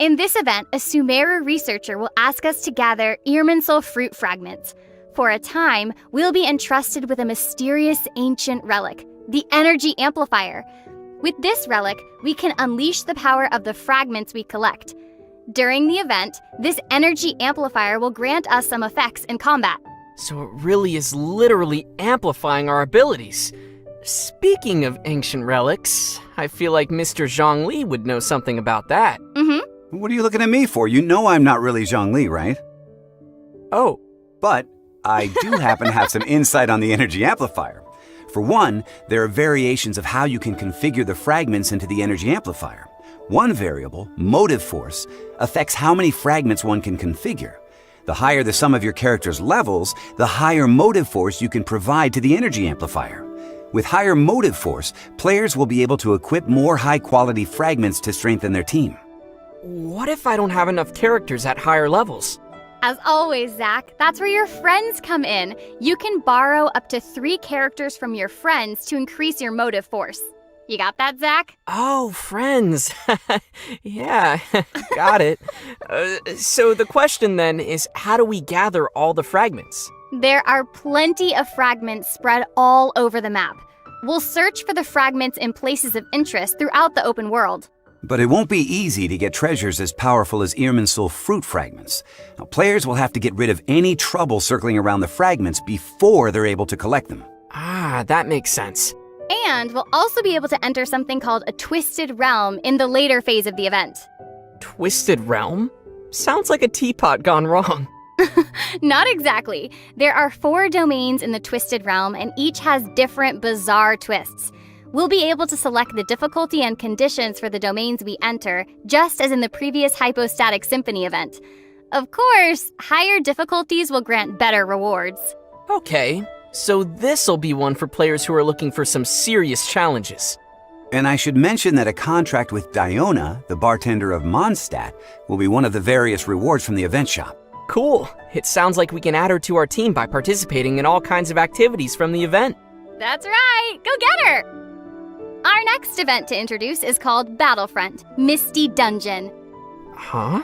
In this event, a Sumeru researcher will ask us to gather Irminsul fruit fragments. For a time, we'll be entrusted with a mysterious ancient relic, the Energy Amplifier. With this relic, we can unleash the power of the fragments we collect. During the event, this Energy Amplifier will grant us some effects in combat. So it really is literally amplifying our abilities. Speaking of ancient relics, I feel like Mr. Zhongli would know something about that. What are you looking at me for? You know I'm not really Zhongli, right? Oh. But I do happen to have some insight on the Energy Amplifier. For one, there are variations of how you can configure the fragments into the Energy Amplifier. One variable, motive force, affects how many fragments one can configure. The higher the sum of your character's levels, the higher motive force you can provide to the Energy Amplifier. With higher motive force, players will be able to equip more high-quality fragments to strengthen their team. What if I don't have enough characters at higher levels? As always, Zach, that's where your friends come in. You can borrow up to 3 characters from your friends to increase your motive force. You got that, Zach? Oh, friends. Yeah, got it. So the question then is, how do we gather all the fragments? There are plenty of fragments spread all over the map. We'll search for the fragments in places of interest throughout the open world. But it won't be easy to get treasures as powerful as Irminsul fruit fragments. Now, players will have to get rid of any trouble circling around the fragments before they're able to collect them. Ah, that makes sense. And we'll also be able to enter something called a Twisted Realm in the later phase of the event. Twisted Realm? Sounds like a teapot gone wrong. Not exactly. There are 4 domains in the Twisted Realm, and each has different bizarre twists. We'll be able to select the difficulty and conditions for the domains we enter, just as in the previous Hypostatic Symphony event. Of course, higher difficulties will grant better rewards. Okay, so this'll be one for players who are looking for some serious challenges. And I should mention that a contract with Diona, the bartender of Mondstadt, will be one of the various rewards from the event shop. Cool. It sounds like we can add her to our team by participating in all kinds of activities from the event. That's right! Go get her! Our next event to introduce is called Battlefront, Misty Dungeon. Huh?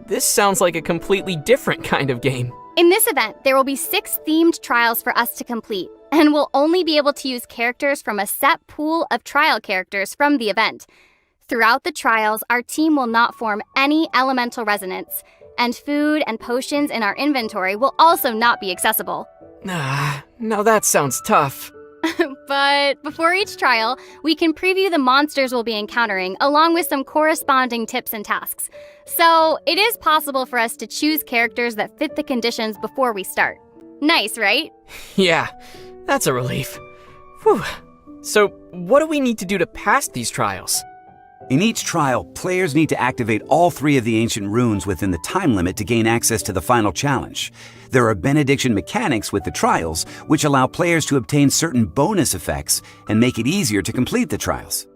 This sounds like a completely different kind of game. In this event, there will be 6 themed trials for us to complete, and we'll only be able to use characters from a set pool of trial characters from the event. Throughout the trials, our team will not form any elemental resonance, and food and potions in our inventory will also not be accessible. Now that sounds tough. But before each trial, we can preview the monsters we'll be encountering, along with some corresponding tips and tasks. So it is possible for us to choose characters that fit the conditions before we start. Nice, right? Yeah, that's a relief. Whew. So what do we need to do to pass these trials? In each trial, players need to activate all 3 of the ancient runes within the time limit to gain access to the final challenge. There are benediction mechanics with the trials, which allow players to obtain certain bonus effects and make it easier to complete the trials.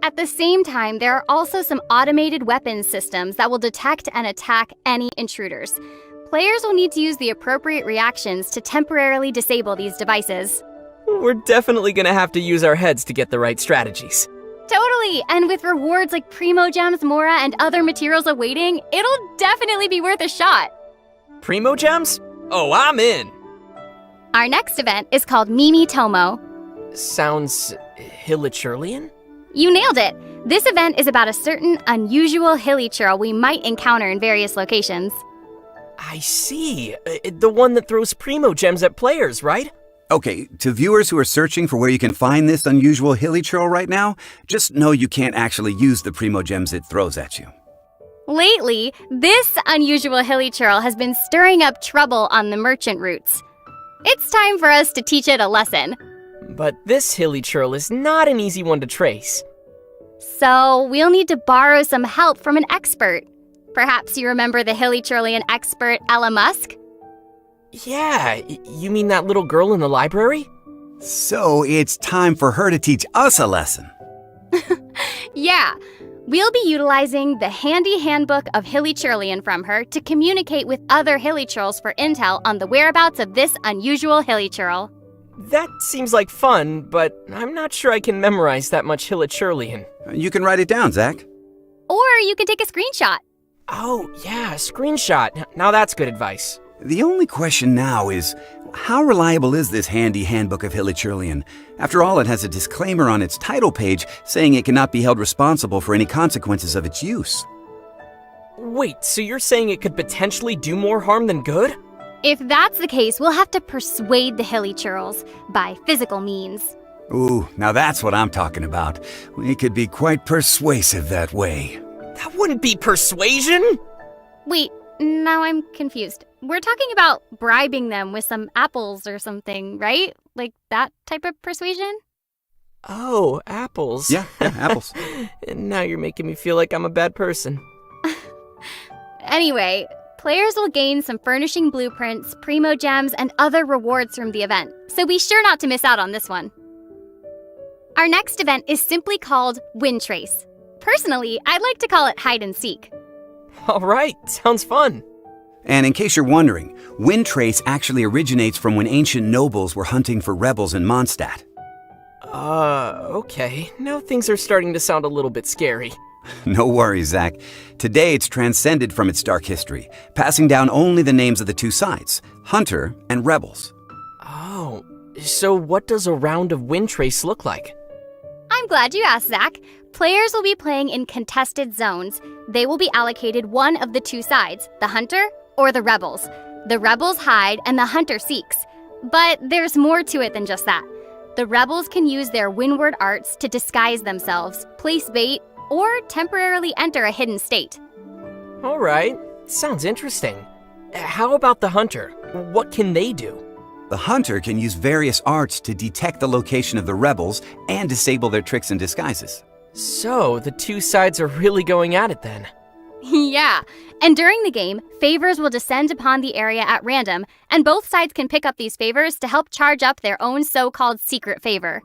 At the same time, there are also some automated weapons systems that will detect and attack any intruders. Players will need to use the appropriate reactions to temporarily disable these devices. We're definitely gonna have to use our heads to get the right strategies. Totally! And with rewards like Primo Gems, Mora, and other materials awaiting, it'll definitely be worth a shot. Primo Gems? Oh, I'm in! Our next event is called Mimi Tomo. Sounds Hilichurlian? You nailed it! This event is about a certain unusual hilichurl we might encounter in various locations. I see. The one that throws Primo Gems at players, right? Okay, to viewers who are searching for where you can find this unusual hilichurl right now, just know you can't actually use the Primo Gems it throws at you. Lately, this unusual hilichurl has been stirring up trouble on the merchant routes. It's time for us to teach it a lesson. But this hilichurl is not an easy one to trace. So we'll need to borrow some help from an expert. Perhaps you remember the hilichurlian expert Ella Musk? Yeah, you mean that little girl in the library? So it's time for her to teach us a lesson. Yeah, we'll be utilizing the handy handbook of hilichurlian from her to communicate with other hilichurls for intel on the whereabouts of this unusual hilichurl. That seems like fun, but I'm not sure I can memorize that much hilichurlian. You can write it down, Zach. Or you can take a screenshot. Oh, yeah, screenshot. Now that's good advice. The only question now is, how reliable is this handy handbook of Hilichurlian? After all, it has a disclaimer on its title page saying it cannot be held responsible for any consequences of its use. Wait, so you're saying it could potentially do more harm than good? If that's the case, we'll have to persuade the Hilichurls by physical means. Ooh, now that's what I'm talking about. We could be quite persuasive that way. That wouldn't be persuasion! Wait, now I'm confused. We're talking about bribing them with some apples or something, right? Like that type of persuasion? Oh, apples. Yeah, apples. And now you're making me feel like I'm a bad person. Anyway, players will gain some furnishing blueprints, primo gems, and other rewards from the event, so be sure not to miss out on this one. Our next event is simply called Wind Trace. Personally, I'd like to call it hide and seek. All right, sounds fun. And in case you're wondering, Wind Trace actually originates from when ancient nobles were hunting for rebels in Mondstadt. Okay. Now things are starting to sound a little bit scary. No worries, Zach. Today it's transcended from its dark history, passing down only the names of the two sides, Hunter and Rebels. Oh, so what does a round of Wind Trace look like? I'm glad you asked, Zach. Players will be playing in contested zones. They will be allocated one of the two sides, the Hunter or the Rebels. The Rebels hide and the Hunter seeks. But there's more to it than just that. The Rebels can use their windward arts to disguise themselves, place bait, or temporarily enter a hidden state. All right, sounds interesting. How about the Hunter? What can they do? The Hunter can use various arts to detect the location of the Rebels and disable their tricks and disguises. So, the two sides are really going at it then. Yeah, and during the game, favors will descend upon the area at random, and both sides can pick up these favors to help charge up their own so-called secret favor.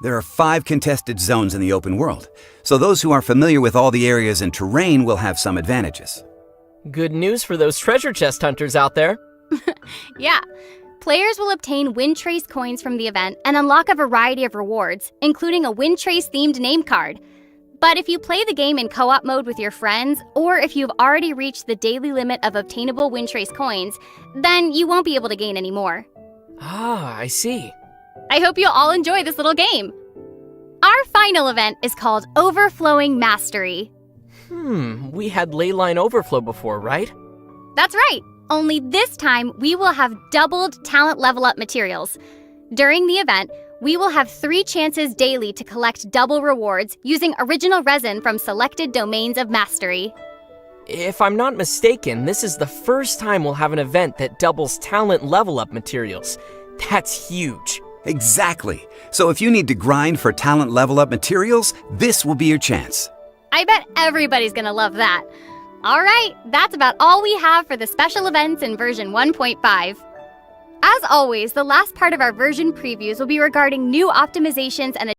There are 5 contested zones in the open world, so those who are familiar with all the areas and terrain will have some advantages. Good news for those treasure chest hunters out there. Yeah. Players will obtain Wind Trace coins from the event and unlock a variety of rewards, including a Wind Trace-themed name card. But if you play the game in co-op mode with your friends, or if you've already reached the daily limit of obtainable Wind Trace coins, then you won't be able to gain any more. Ah, I see. I hope you'll all enjoy this little game. Our final event is called Overflowing Mastery. We had Leyline Overflow before, right? That's right. Only this time, we will have doubled talent level up materials. During the event, we will have 3 chances daily to collect double rewards using original resin from selected domains of mastery. If I'm not mistaken, this is the first time we'll have an event that doubles talent level up materials. That's huge. Exactly. So if you need to grind for talent level up materials, this will be your chance. I bet everybody's gonna love that. All right, that's about all we have for the special events in version 1.5. As always, the last part of our version previews will be regarding new optimizations and